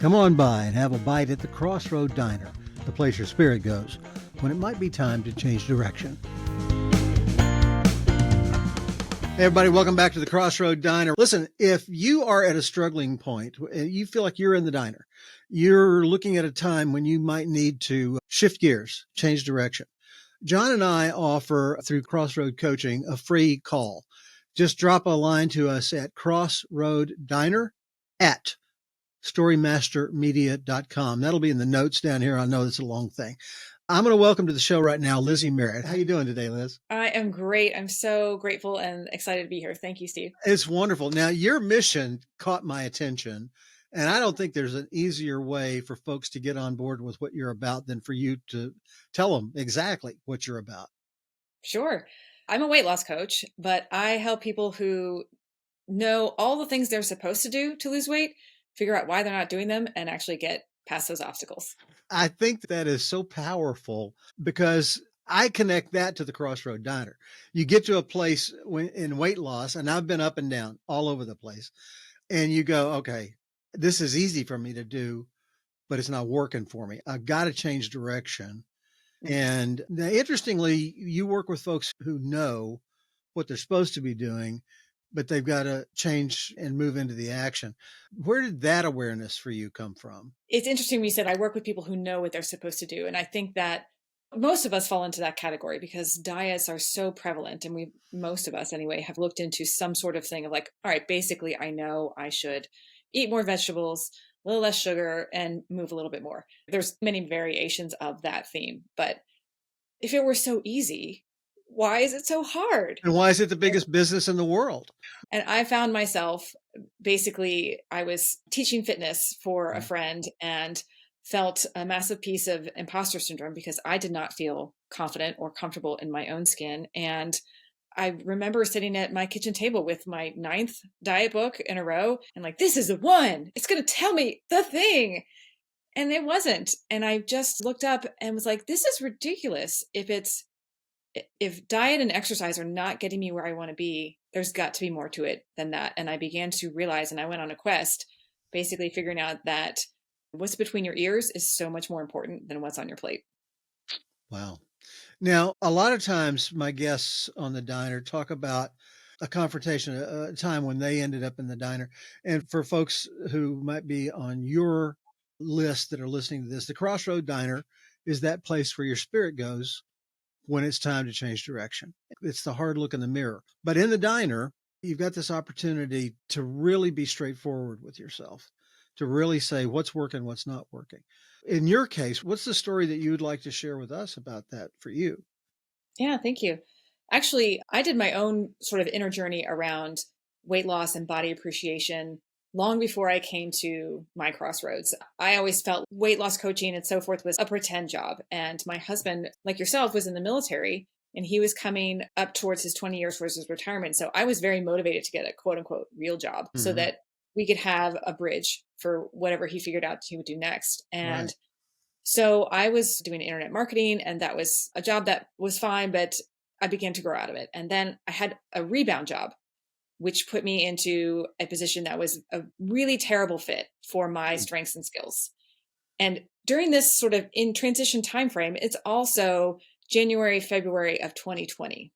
Come on by and have a bite at the CrossRoadDiner, the place your spirit goes when it might be time to change direction. Hey everybody, welcome back to the CrossRoadDiner. Listen, if you are at a struggling point, you feel like you're in the diner, you're looking at a time when you might need to shift gears, change direction. John and I offer through Crossroad Coaching a free call. Just drop a line to us at CrossRoadDiner at storymastermedia.com. That'll be in the notes down here. I know it's a long thing. I'm going to welcome to the show right now, Lizzie Merritt. How you doing today, Liz? I am great. I'm so grateful and excited to be here. Thank you, Steve. It's wonderful. Now, your mission caught my attention, and I don't think there's an easier way for folks to get on board with what you're about than for you to tell them exactly what you're about. Sure. I'm a weight loss coach, but I help people who know all the things they're supposed to do to lose weight, figure out why they're not doing them, and actually get past those obstacles. I think that is so powerful because I connect that to the Crossroad Diner. You get to a place in weight loss, and I've been up and down all over the place, and you go, okay, this is easy for me to do, but it's not working for me. I've got to change direction. And now, interestingly, you work with folks who know what they're supposed to be doing, but they've got to change and move into the action. Where did that awareness for you come from? It's interesting when you said I work with people who know what they're supposed to do. And I think that most of us fall into that category because diets are so prevalent. And most of us anyway, have looked into some sort of thing of like, all right, basically, I know I should eat more vegetables, a little less sugar, and move a little bit more. There's many variations of that theme. But if it were so easy, why is it so hard? And why is it the biggest business in the world? And I found myself basically, I was teaching fitness for a friend and felt a massive piece of imposter syndrome because I did not feel confident or comfortable in my own skin. And I remember sitting at my kitchen table with my 9th diet book in a row and like, this is the one, it's going to tell me the thing. And it wasn't. And I just looked up and was like, this is ridiculous. If diet and exercise are not getting me where I want to be, there's got to be more to it than that. And I began to realize, and I went on a quest, basically figuring out that what's between your ears is so much more important than what's on your plate. Wow. Now, a lot of times my guests on the diner talk about a confrontation, a time when they ended up in the diner. And for folks who might be on your list that are listening to this, the Crossroad Diner is that place where your spirit goes when it's time to change direction. It's the hard look in the mirror. But in the diner, you've got this opportunity to really be straightforward with yourself, to really say what's working, what's not working. In your case, what's the story that you would like to share with us about that for you? Yeah, thank you. Actually, I did my own sort of inner journey around weight loss and body appreciation long before I came to my crossroads. I always felt weight loss coaching and so forth was a pretend job. And my husband, like yourself, was in the military and he was coming up towards his 20 years towards his retirement. So I was very motivated to get a quote unquote real job so that we could have a bridge for whatever he figured out he would do next. And Right. so I was doing internet marketing and that was a job that was fine, but I began to grow out of it. And then I had a rebound job which put me into a position that was a really terrible fit for my strengths and skills. And during this sort of in transition timeframe, it's also January, February of 2020.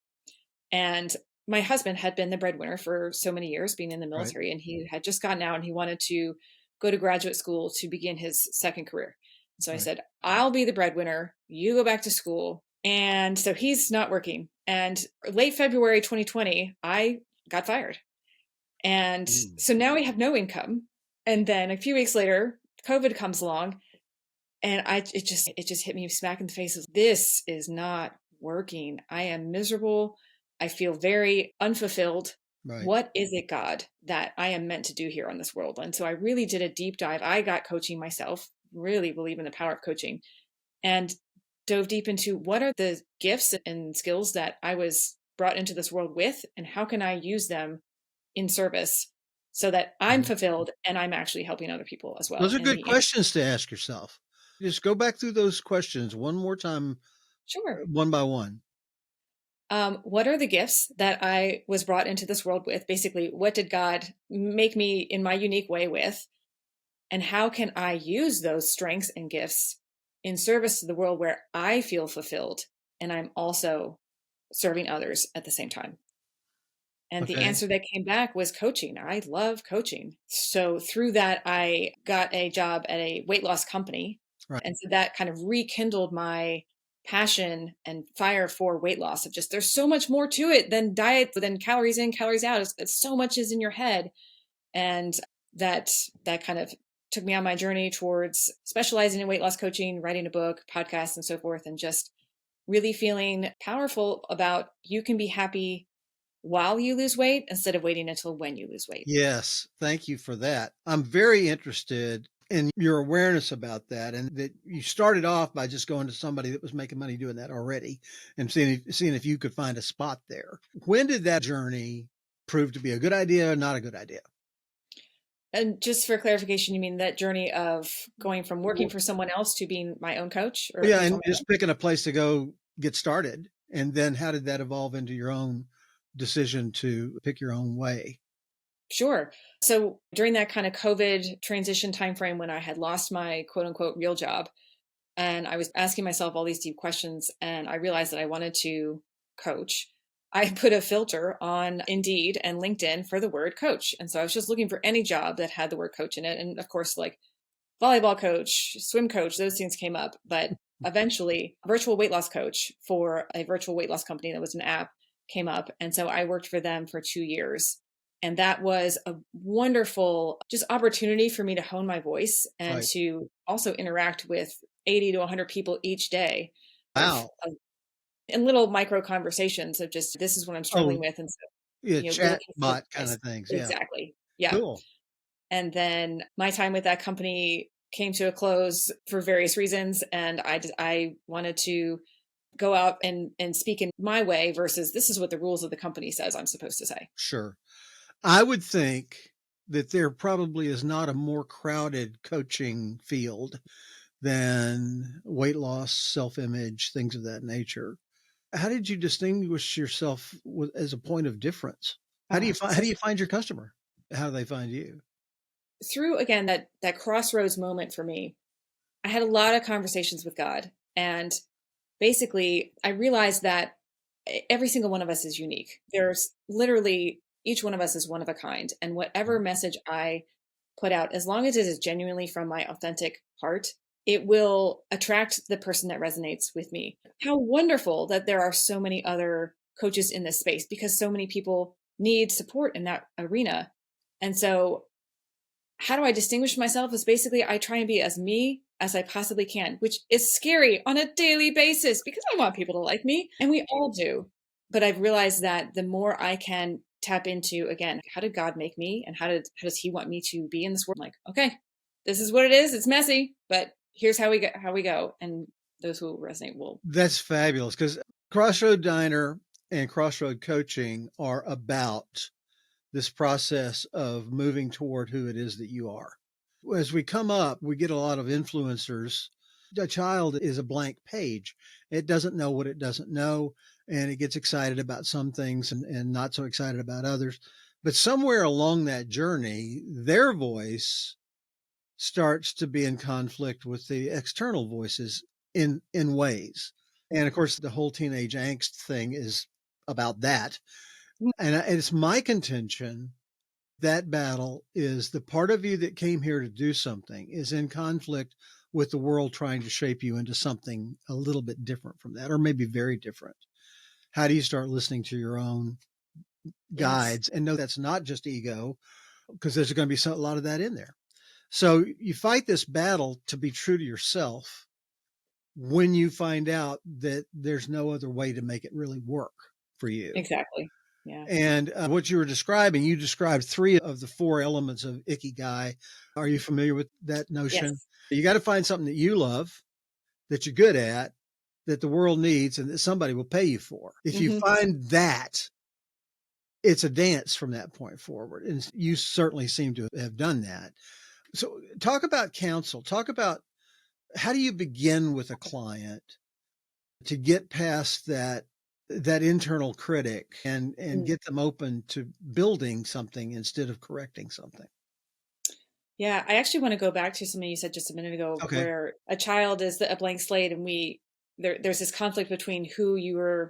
And my husband had been the breadwinner for so many years, being in the military, and he had just gotten out and he wanted to go to graduate school to begin his second career. So I said, I'll be the breadwinner, you go back to school. And so he's not working. And late February 2020, I got fired. And so now we have no income. And then a few weeks later, COVID comes along and it just hit me smack in the face of this is not working. I am miserable. I feel very unfulfilled. Right. What is it, God, that I am meant to do here on this world? And so I really did a deep dive. I got coaching myself, really believe in the power of coaching, and dove deep into what are the gifts and skills that I was brought into this world with, and how can I use them in service so that I'm fulfilled and I'm actually helping other people as well. Those are And good questions to ask yourself. Just go back through those questions one more time, Sure. one by one. What are the gifts that I was brought into this world with? Basically, what did God make me in my unique way with? And how can I use those strengths and gifts in service to the world where I feel fulfilled and I'm also serving others at the same time? And the Okay. answer that came back was coaching. I love coaching. So through that, I got a job at a weight loss company. Right. And so that kind of rekindled my passion and fire for weight loss of just there's so much more to it than diet, than calories in, calories out. It's so much is in your head. And that that kind of took me on my journey towards specializing in weight loss coaching, writing a book, podcasts, and so forth, and just really feeling powerful about you can be happy while you lose weight instead of waiting until when you lose weight. Yes, thank you for that. I'm very interested in your awareness about that, and that you started off by just going to somebody that was making money doing that already and seeing if you could find a spot there. When did that journey prove to be a good idea or not a good idea? And just for clarification, you mean that journey of going from working for someone else to being my own coach or Yeah, control and my just picking a place to go get started, and then how did that evolve into your own decision to pick your own way? Sure. So during that kind of COVID transition timeframe when I had lost my quote unquote real job, and I was asking myself all these deep questions, and I realized that I wanted to coach. I put a filter on Indeed and LinkedIn for the word coach. And so I was just looking for any job that had the word coach in it. And of course, like volleyball coach, swim coach, those things came up. But eventually, virtual weight loss coach for a virtual weight loss company that was an app came up. And so I worked for them for 2 years. And that was a wonderful just opportunity for me to hone my voice and Right. to also interact with 80 to 100 people each day Wow. of in little micro conversations of just this is what I'm struggling Oh, with. And so, yeah, we're chat looking for bot kind advice. of things. Yeah. Exactly. Yeah. Cool. And then my time with that company came to a close for various reasons. And I wanted to go out and speak in my way versus this is what the rules of the company says I'm supposed to say. Sure. I would think that there probably is not a more crowded coaching field than weight loss, self-image, things of that nature. How did you distinguish yourself as a point of difference? How So do you find your customer? How do they find you? through again that crossroads moment for me, I had a lot of conversations with God. And basically, I realized that every single one of us is unique. There's literally each one of us is one of a kind. And whatever message I put out, as long as it is genuinely from my authentic heart, it will attract the person that resonates with me. How wonderful that there are so many other coaches in this space because so many people need support in that arena. And so how do I distinguish myself is basically I try and be as me as I possibly can, which is scary on a daily basis because I want people to like me and we all do. But I've realized that the more I can tap into again, how did God make me and how does he want me to be in this world? I'm like, okay, this is what it is. It's messy, but here's how we go. And those who resonate will. That's fabulous because Crossroad Diner and Crossroad Coaching are about this process of moving toward who it is that you are. As we come up, we get a lot of influencers. A child is a blank page. It doesn't know what it doesn't know, and it gets excited about some things and not so excited about others. But somewhere along that journey, their voice starts to be in conflict with the external voices in ways. And of course, the whole teenage angst thing is about that. And it's my contention that battle is the part of you that came here to do something is in conflict with the world trying to shape you into something a little bit different from that, or maybe very different. How do you start listening to your own Yes, guides and know that's not just ego? Because there's going to be a lot of that in there. So you fight this battle to be true to yourself when you find out that there's no other way to make it really work for you. exactly. Yeah. And what you were describing, you described three of the four elements of ikigai. Are you familiar with that notion? Yes. You got to find something that you love, that you're good at, that the world needs, and that somebody will pay you for. If you Hmm. find that, it's a dance from that point forward. And you certainly seem to have done that. So, talk about counsel. Talk about how do you begin with a client to get past that internal critic and get them open to building something instead of correcting something. Yeah, I actually want to go back to something you said just a minute ago, Okay. where a child is a blank slate, and there's this conflict between who you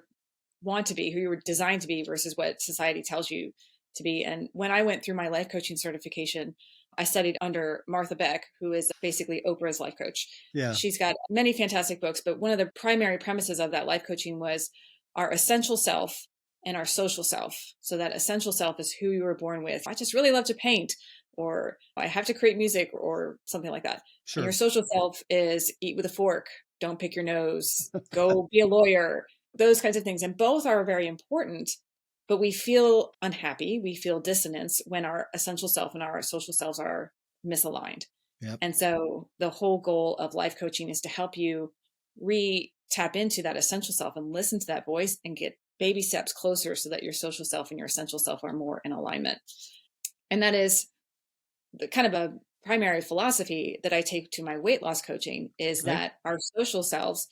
want to be, who you were designed to be, versus what society tells you to be. And when I went through my life coaching certification, I studied under Martha Beck, who is basically Oprah's life coach. Yeah. She's got many fantastic books, but one of the primary premises of that life coaching was our essential self and our social self. So that essential self is who you were born with. I just really love to paint, or I have to create music, or something like that. And your Sure. social self is eat with a fork, don't pick your nose, go be a lawyer, those kinds of things. And both are very important, but we feel unhappy, we feel dissonance when our essential self and our social selves are misaligned. Yep. And so the whole goal of life coaching is to help you tap into that essential self and listen to that voice and get baby steps closer so that your social self and your essential self are more in alignment. And that is the kind of a primary philosophy that I take to my weight loss coaching, is Okay. that our social selves,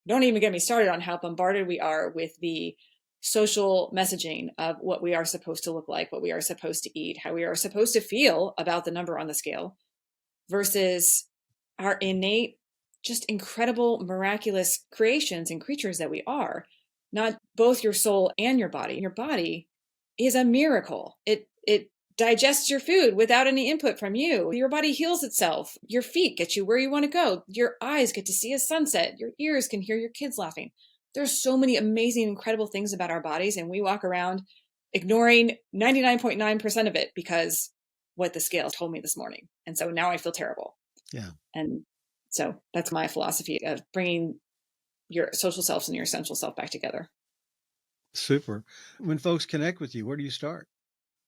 don't even get me started on how bombarded we are with the social messaging of what we are supposed to look like, what we are supposed to eat, how we are supposed to feel about the number on the scale, versus our innate, just incredible, miraculous creations and creatures that we are. Not both your soul and your body. Your body is a miracle. It digests your food without any input from you. Your body heals itself. Your feet get you where you want to go. Your eyes get to see a sunset. Your ears can hear your kids laughing. There's so many amazing, incredible things about our bodies, and we walk around ignoring 99.9% of it because what the scale told me this morning. And so now I feel terrible. Yeah. And so that's my philosophy of bringing your social selves and your essential self back together. Super. When folks connect with you, where do you start?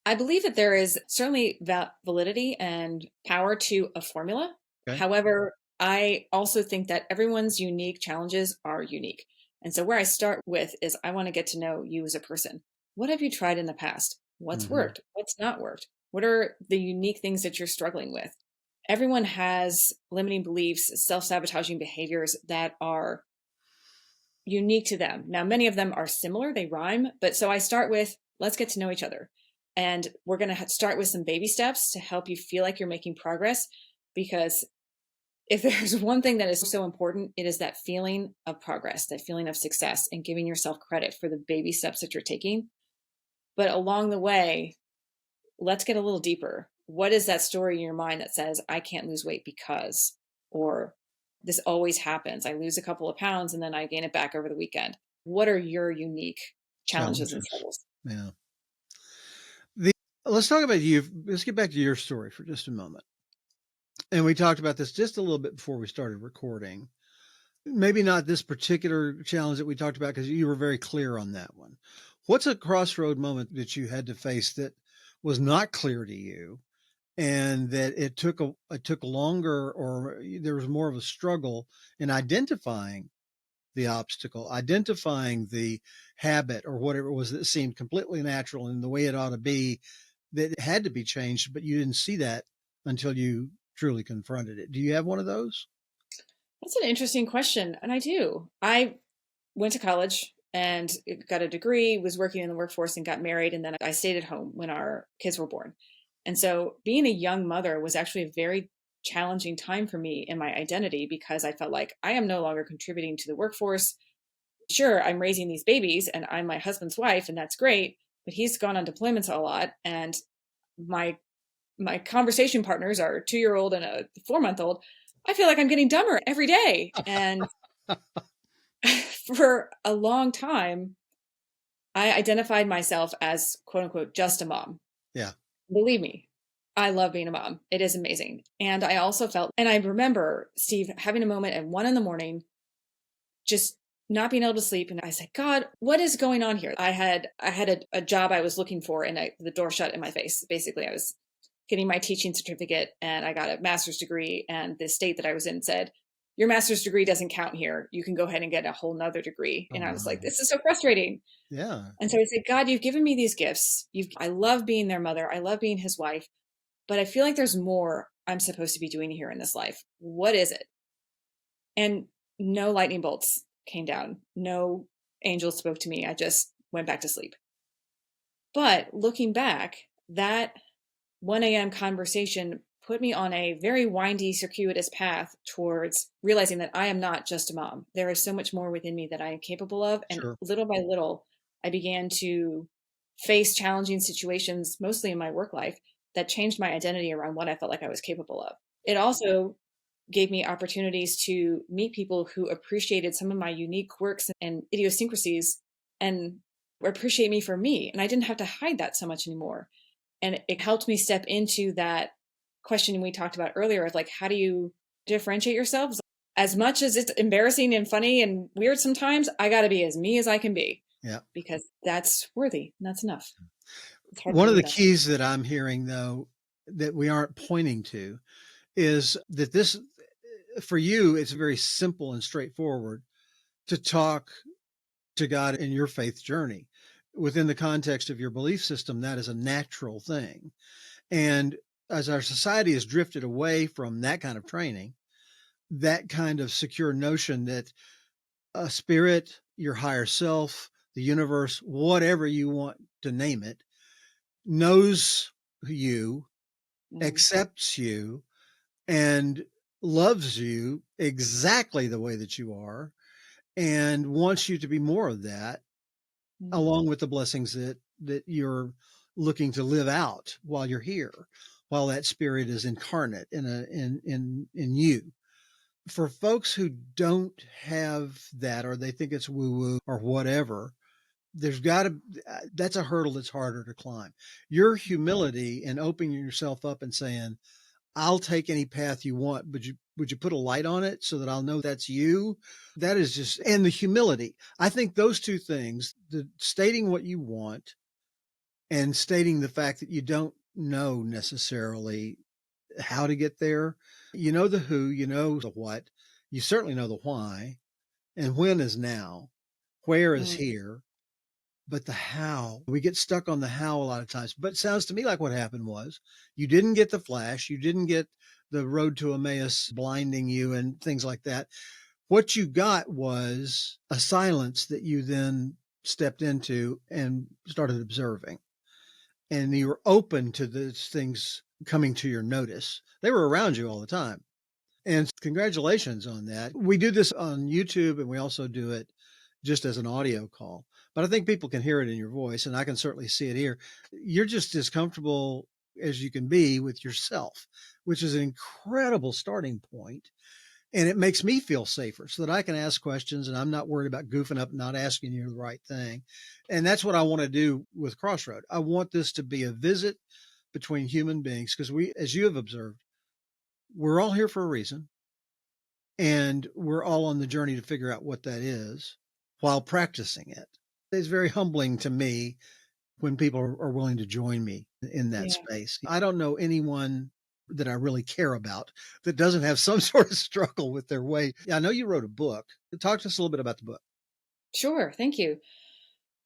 I believe that there is certainly validity and power to a formula. Okay. However, I also think that everyone's unique challenges are unique. And so where I start with is I want to get to know you as a person. What have you tried in the past? What's Hmm. worked? What's not worked? What are the unique things that you're struggling with? Everyone has limiting beliefs, self sabotaging behaviors that are unique to them. Now, many of them are similar, they rhyme, but so I start with, let's get to know each other. And we're going to start with some baby steps to help you feel like you're making progress. Because if there's one thing that is so important, it is that feeling of progress, that feeling of success, and giving yourself credit for the baby steps that you're taking. But along the way, let's get a little deeper. What is that story in your mind that says, I can't lose weight because, or this always happens? I lose a couple of pounds and then I gain it back over the weekend. What are your unique challenges and Challenges. struggles? Yeah. The Let's talk about you. Let's get back to your story for just a moment. And we talked about this just a little bit before we started recording. Maybe not this particular challenge that we talked about because you were very clear on that one. What's a crossroad moment that you had to face that was not clear to you and that it took longer, or there was more of a struggle in identifying the obstacle, identifying the habit or whatever it was that seemed completely natural and the way it ought to be, that it had to be changed, but you didn't see that until you truly confronted it. Do you have one of those? That's an interesting question. And I do. I went to college and got a degree, was working in the workforce and got married. And then I stayed at home when our kids were born. And so being a young mother was actually a very challenging time for me in my identity, because I felt like I am no longer contributing to the workforce. Sure, I'm raising these babies and I'm my husband's wife, and that's great, but he's gone on deployments a lot. And my my conversation partners are a 2-year old and a 4-month old. I feel like I'm getting dumber every day. And for a long time, I identified myself as quote unquote just a mom. Yeah. Believe me, I love being a mom. It is amazing. And I also felt, and I remember Steve having a moment at 1 a.m, just not being able to sleep. And I said, God, what is going on here? I had a job I was looking for, and the door shut in my face. Basically, I was getting my teaching certificate and I got a master's degree. And the state that I was in said, your master's degree doesn't count here. You can go ahead and get a whole nother degree. Oh And I was like, my. this is so frustrating. Yeah. And so I said, God, you've given me these gifts. I love being their mother. I love being his wife, but I feel like there's more I'm supposed to be doing here in this life. What is it? And no lightning bolts came down. No angel spoke to me. I just went back to sleep. But looking back, that 1 a.m. conversation put me on a very windy, circuitous path towards realizing that I am not just a mom. There is so much more within me that I am capable of. And Sure. little by little, I began to face challenging situations, mostly in my work life, that changed my identity around what I felt like I was capable of. It also gave me opportunities to meet people who appreciated some of my unique quirks and idiosyncrasies and appreciate me for me. And I didn't have to hide that so much anymore. And it helped me step into that question we talked about earlier of like, how do you differentiate yourselves? As much as it's embarrassing and funny and weird sometimes, I got to be as me as I can be Yeah. because that's worthy and that's enough. It's hard to One of the believe that. keys that I'm hearing, though, that we aren't pointing to is that this, for you, it's very simple and straightforward to talk to God in your faith journey. Within the context of your belief system, that is a natural thing. And as our society has drifted away from that kind of training, that kind of secure notion that a spirit, your higher self, the universe, whatever you want to name it, knows you, Mm, accepts you, and loves you exactly the way that you are, and wants you to be more of that, mm, along with the blessings that you're looking to live out while you're here, while that spirit is incarnate in you. For folks who don't have that, or they think it's woo woo or whatever, there's got to that's a hurdle that's harder to climb. Your humility and opening yourself up and saying, I'll take any path you want, but would you put a light on it so that I'll know that's you? That is just, and the humility. I think those two things, the stating what you want and stating the fact that you don't know necessarily how to get there. You know the who, you know the what, you certainly know the why, and when is now, where is mm, here, but the how, we get stuck on the how a lot of times. But it sounds to me like what happened was you didn't get the flash, you didn't get the road to Emmaus blinding you and things like that. What you got was a silence that you then stepped into and started observing. And you were open to those things coming to your notice. They were around you all the time. And congratulations on that. We do this on YouTube and we also do it just as an audio call. But I think people can hear it in your voice and I can certainly see it here. You're just as comfortable as you can be with yourself, which is an incredible starting point. And it makes me feel safer so that I can ask questions and I'm not worried about goofing up and not asking you the right thing. And that's what I want to do with Crossroad. I want this to be a visit between human beings because we, as you have observed, we're all here for a reason and we're all on the journey to figure out what that is while practicing it. It's very humbling to me when people are willing to join me in that yeah. space. I don't know anyone that I really care about that doesn't have some sort of struggle with their weight. I know you wrote a book. Talk to us a little bit about the book. Sure. Thank you.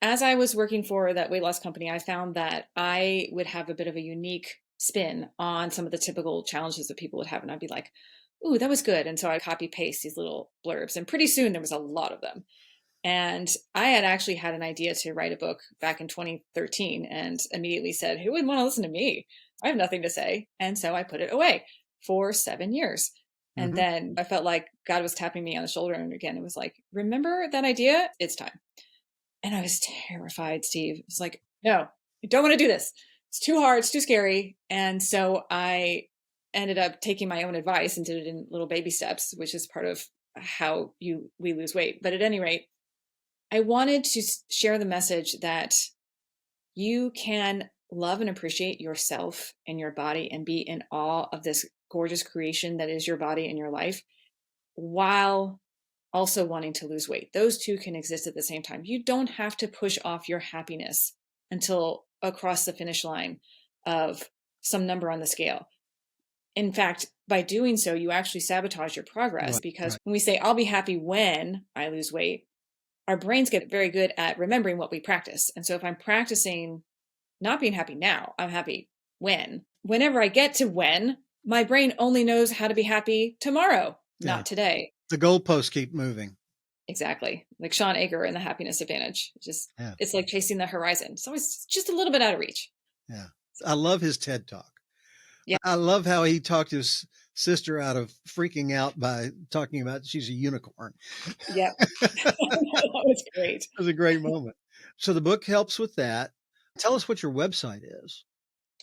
As I was working for that weight loss company, I found that I would have a bit of a unique spin on some of the typical challenges that people would have. And I'd be like, ooh, that was good. And so I copy paste these little blurbs. And pretty soon there was a lot of them. And I had actually had an idea to write a book back in 2013 and immediately said, who would want to listen to me? I have nothing to say. And so I put it away for 7 years. And Mhm. then I felt like God was tapping me on the shoulder. And again, it was like, remember that idea? It's time. And I was terrified, Steve. It's like, no, I don't want to do this. It's too hard. It's too scary. And so I ended up taking my own advice and did it in little baby steps, which is part of how we lose weight. But at any rate, I wanted to share the message that you can love and appreciate yourself and your body and be in awe of this gorgeous creation that is your body and your life while also wanting to lose weight. Those two can exist at the same time. You don't have to push off your happiness until across the finish line of some number on the scale. In fact, by doing so, you actually sabotage your progress Right, because right. when we say, I'll be happy when I lose weight, our brains get very good at remembering what we practice. And so if I'm practicing not being happy now, I'm happy when. Whenever I get to when, my brain only knows how to be happy tomorrow, Yeah. not today. The goalposts keep moving. Exactly. Like Sean Ager in The Happiness Advantage. Yeah. It's like chasing the horizon. It's always just a little bit out of reach. Yeah. I love his TED talk. Yeah. I love how he talked his sister out of freaking out by talking about she's a unicorn. Yep. That was great. It was a great moment. So the book helps with that. Tell us what your website is.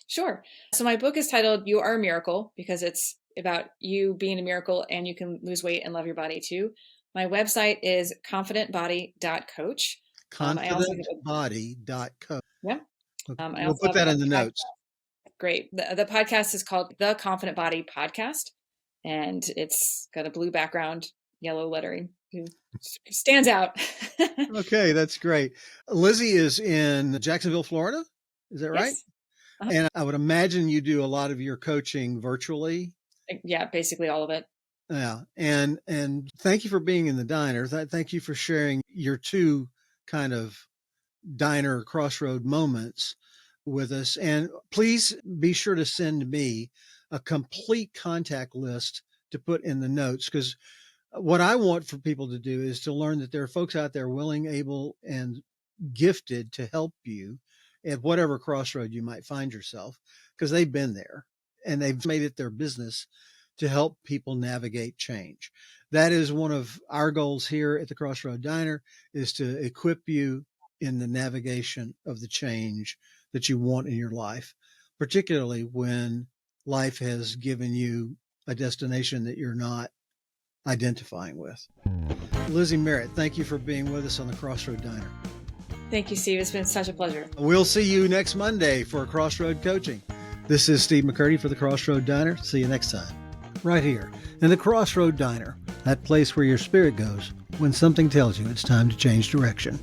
Sure. So my book is titled You Are a Miracle because it's about you being a miracle and you can lose weight and love your body too. My website is confidentbody.coach. I also have a, Confidentbody.co. yeah. Okay. I We'll also put have that a in the podcast. notes. Great. The podcast is called The Confident Body Podcast, and it's got a blue background, yellow lettering. It stands out. Okay, that's great. Lizzie is in Jacksonville, Florida. Is that right? Yes. Uh-huh. And I would imagine you do a lot of your coaching virtually. Yeah, basically all of it. Yeah. And thank you for being in the diner. Thank you for sharing your two kind of diner crossroad moments with us. And please be sure to send me a complete contact list to put in the notes, because what I want for people to do is to learn that there are folks out there willing, able, and gifted to help you at whatever crossroad you might find yourself, because they've been there and they've made it their business to help people navigate change. That is one of our goals here at the Crossroad Diner, is to equip you in the navigation of the change that you want in your life, particularly when life has given you a destination that you're not identifying with. Lizzie Merritt, thank you for being with us on the Crossroad Diner. Thank you, Steve. It's been such a pleasure. We'll see you next Monday for Crossroad Coaching. This is Steve McCurdy for the Crossroad Diner. See you next time, right here in the Crossroad Diner, that place where your spirit goes when something tells you it's time to change direction.